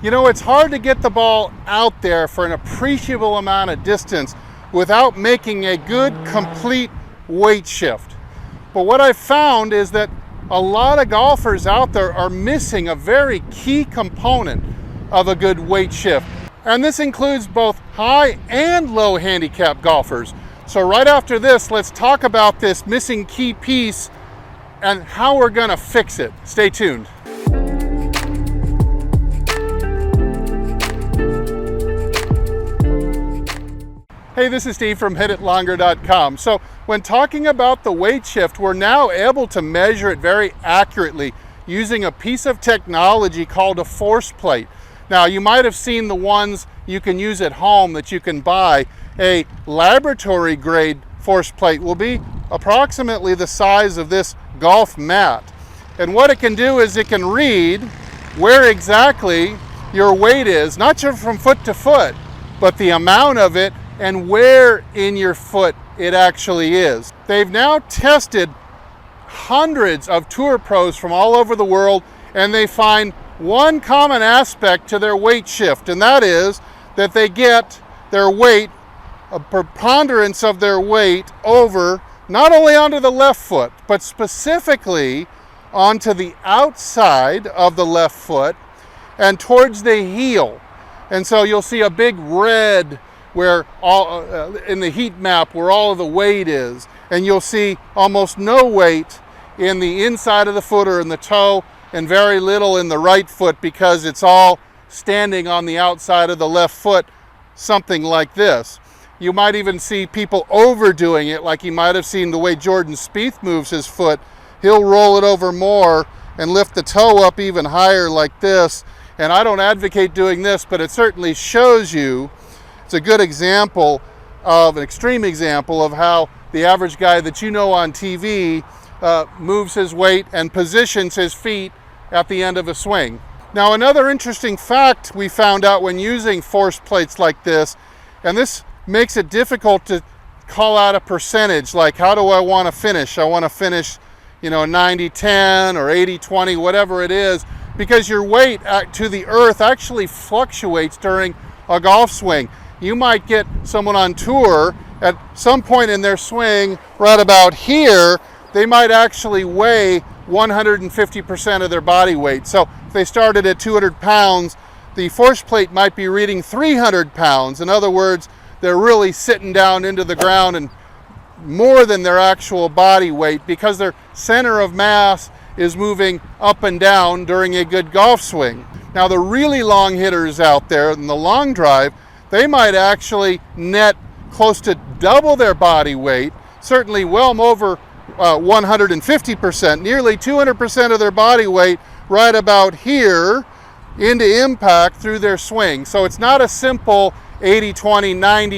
You know, it's hard to get the ball out there for an appreciable amount of distance without making a good, complete weight shift. But what I've found is that a lot of golfers out there are missing a very key component of a good weight shift. And this includes both high and low handicap golfers. So right after this, let's talk about this missing key piece and how we're gonna fix it. Stay tuned. Hey, this is Steve from HitItLonger.com. So when talking about the weight shift, we're now able to measure it very accurately using a piece of technology called a force plate. Now, you might have seen the ones you can use at home that you can buy. A laboratory grade force plate will be approximately the size of this golf mat. And what it can do is it can read where exactly your weight is, not just from foot to foot, but the amount of it and where in your foot it actually is. They've now tested hundreds of tour pros from all over the world, and they find one common aspect to their weight shift, and that is that they get their weight, a preponderance of their weight, over not only onto the left foot, but specifically onto the outside of the left foot and towards the heel. And so you'll see a big red where all in the heat map where all of the weight is, and you'll see almost no weight in the inside of the foot or in the toe, and very little in the right foot because it's all standing on the outside of the left foot, something like this. You might even see people overdoing it, like you might have seen the way Jordan Spieth moves his foot. He'll roll it over more and lift the toe up even higher like this. And I don't advocate doing this, but it certainly shows you, it's a good example of, an extreme example of how the average guy that you know on TV moves his weight and positions his feet at the end of a swing. Now, another interesting fact we found out when using force plates like this, and this makes it difficult to call out a percentage, like how do I want to finish? I want to finish, 90-10 or 80-20, whatever it is, because your weight to the earth actually fluctuates during a golf swing. You might get someone on tour at some point in their swing, right about here, they might actually weigh 150% of their body weight. So if they started at 200 pounds, the force plate might be reading 300 pounds. In other words, they're really sitting down into the ground and more than their actual body weight because their center of mass is moving up and down during a good golf swing. Now, the really long hitters out there in the long drive, they might actually net close to double their body weight, certainly well over 150%, nearly 200% of their body weight right about here into impact through their swing. So it's not a simple 80-20,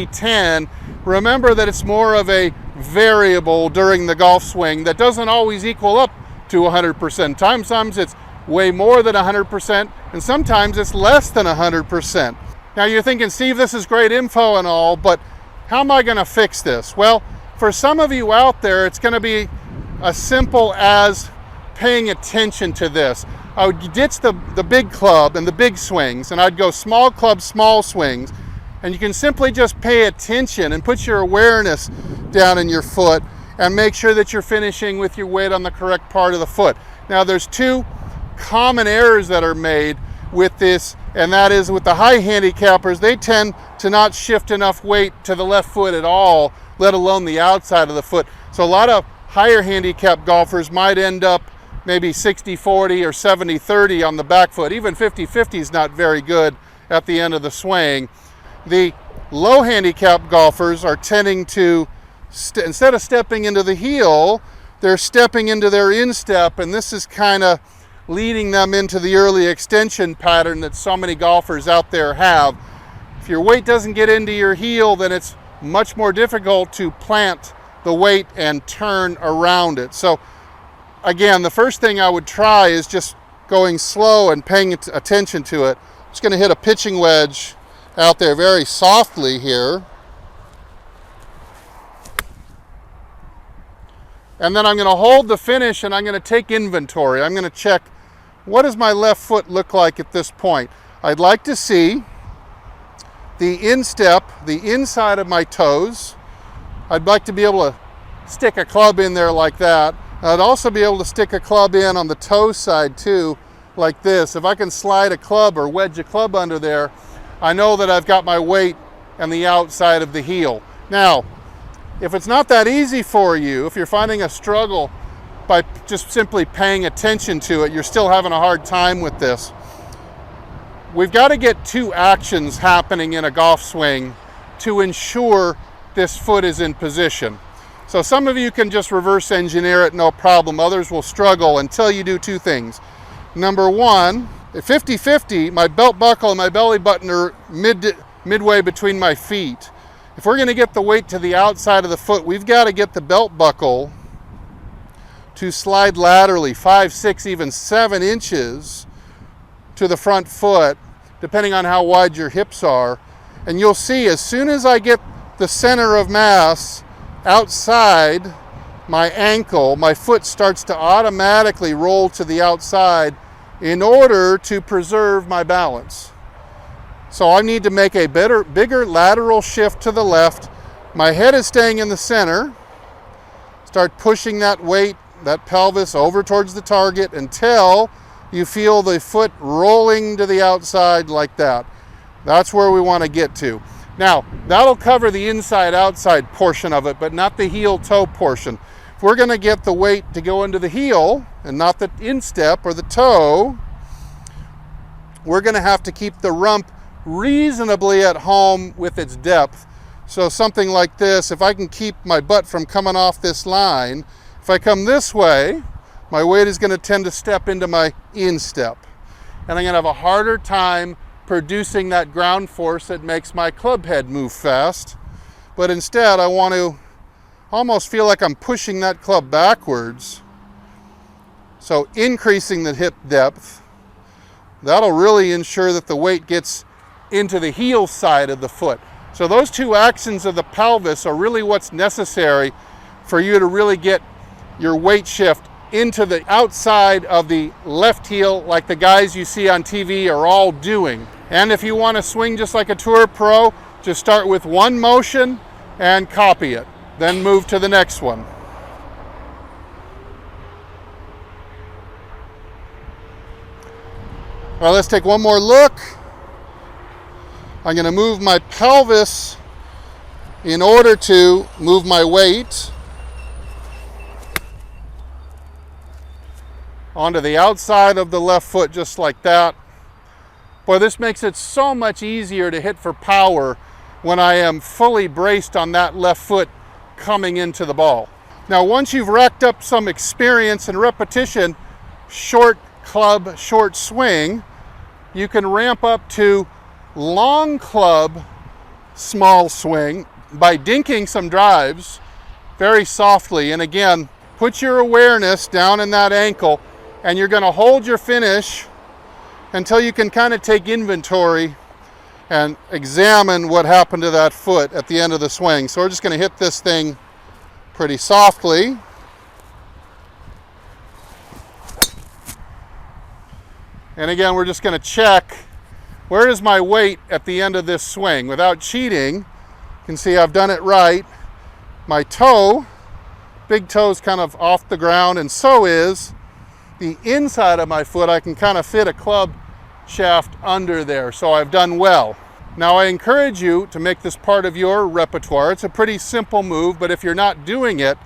90-10. Remember that it's more of a variable during the golf swing that doesn't always equal up to 100%. Sometimes it's way more than 100%, and sometimes it's less than 100%. Now you're thinking, Steve, this is great info and all, but how am I going to fix this? Well, for some of you out there, it's going to be as simple as paying attention to this. I would ditch the big club and the big swings, and I'd go small club, small swings, and you can simply just pay attention and put your awareness down in your foot and make sure that you're finishing with your weight on the correct part of the foot. Now, there's two common errors that are made with this, and that is with the high handicappers, they tend to not shift enough weight to the left foot at all, let alone the outside of the foot. So a lot of higher handicap golfers might end up maybe 60-40 or 70-30 on the back foot. Even 50-50 is not very good at the end of the swing. The low handicap golfers are tending to, instead of stepping into the heel, they're stepping into their instep, and this is kind of leading them into the early extension pattern that so many golfers out there have. If your weight doesn't get into your heel, then it's much more difficult to plant the weight and turn around it. So again, the first thing I would try is just going slow and paying attention to it. I'm just going to hit a pitching wedge out there very softly here. And then I'm going to hold the finish and I'm going to take inventory. I'm going to check, what does my left foot look like at this point? I'd like to see the instep, the inside of my toes. I'd like to be able to stick a club in there like that. I'd also be able to stick a club in on the toe side too, like this. If I can slide a club or wedge a club under there, I know that I've got my weight on the outside of the heel. Now, if it's not that easy for you, if you're finding a struggle by just simply paying attention to it, you're still having a hard time with this, we've got to get two actions happening in a golf swing to ensure this foot is in position. So some of you can just reverse engineer it, no problem. Others will struggle until you do two things. Number one, at 50-50, my belt buckle and my belly button are midway between my feet. If we're going to get the weight to the outside of the foot, we've got to get the belt buckle to slide laterally 5, 6, even 7 inches to the front foot, depending on how wide your hips are. And you'll see as soon as I get the center of mass outside my ankle, my foot starts to automatically roll to the outside in order to preserve my balance. So I need to make a bigger lateral shift to the left. My head is staying in the center. Start pushing that weight, that pelvis over towards the target until you feel the foot rolling to the outside like that. That's where we want to get to. Now, that'll cover the inside-outside portion of it, but not the heel-toe portion. If we're going to get the weight to go into the heel and not the instep or the toe, we're going to have to keep the rump reasonably at home with its depth. So something like this, if I can keep my butt from coming off this line, if I come this way, my weight is going to tend to step into my instep. And I'm going to have a harder time producing that ground force that makes my club head move fast. But instead, I want to almost feel like I'm pushing that club backwards. So increasing the hip depth, that'll really ensure that the weight gets into the heel side of the foot. So those two actions of the pelvis are really what's necessary for you to really get your weight shift into the outside of the left heel like the guys you see on TV are all doing. And if you want to swing just like a tour pro, just start with one motion and copy it. Then move to the next one. All right, let's take one more look. I'm going to move my pelvis in order to move my weight onto the outside of the left foot just like that. Boy, this makes it so much easier to hit for power when I am fully braced on that left foot coming into the ball. Now, once you've racked up some experience and repetition, short club, short swing, you can ramp up to long club, small swing by dinking some drives very softly. And again, put your awareness down in that ankle, and you're going to hold your finish until you can kind of take inventory and examine what happened to that foot at the end of the swing. So we're just going to hit this thing pretty softly. And again, we're just going to check where is my weight at the end of this swing. Without cheating, you can see I've done it right. My toe, big toe's kind of off the ground, and so is the inside of my foot. I can kind of fit a club shaft under there, so I've done well. Now I encourage you to make this part of your repertoire. It's a pretty simple move, but if you're not doing it,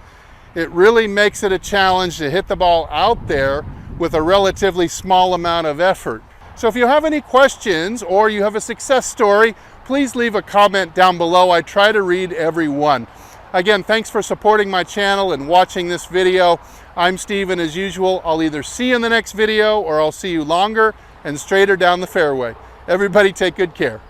it really makes it a challenge to hit the ball out there with a relatively small amount of effort. So if you have any questions or you have a success story, please leave a comment down below. I try to read every one. Again, thanks for supporting my channel and watching this video. I'm Steve, and as usual, I'll either see you in the next video or I'll see you longer and straighter down the fairway. Everybody take good care.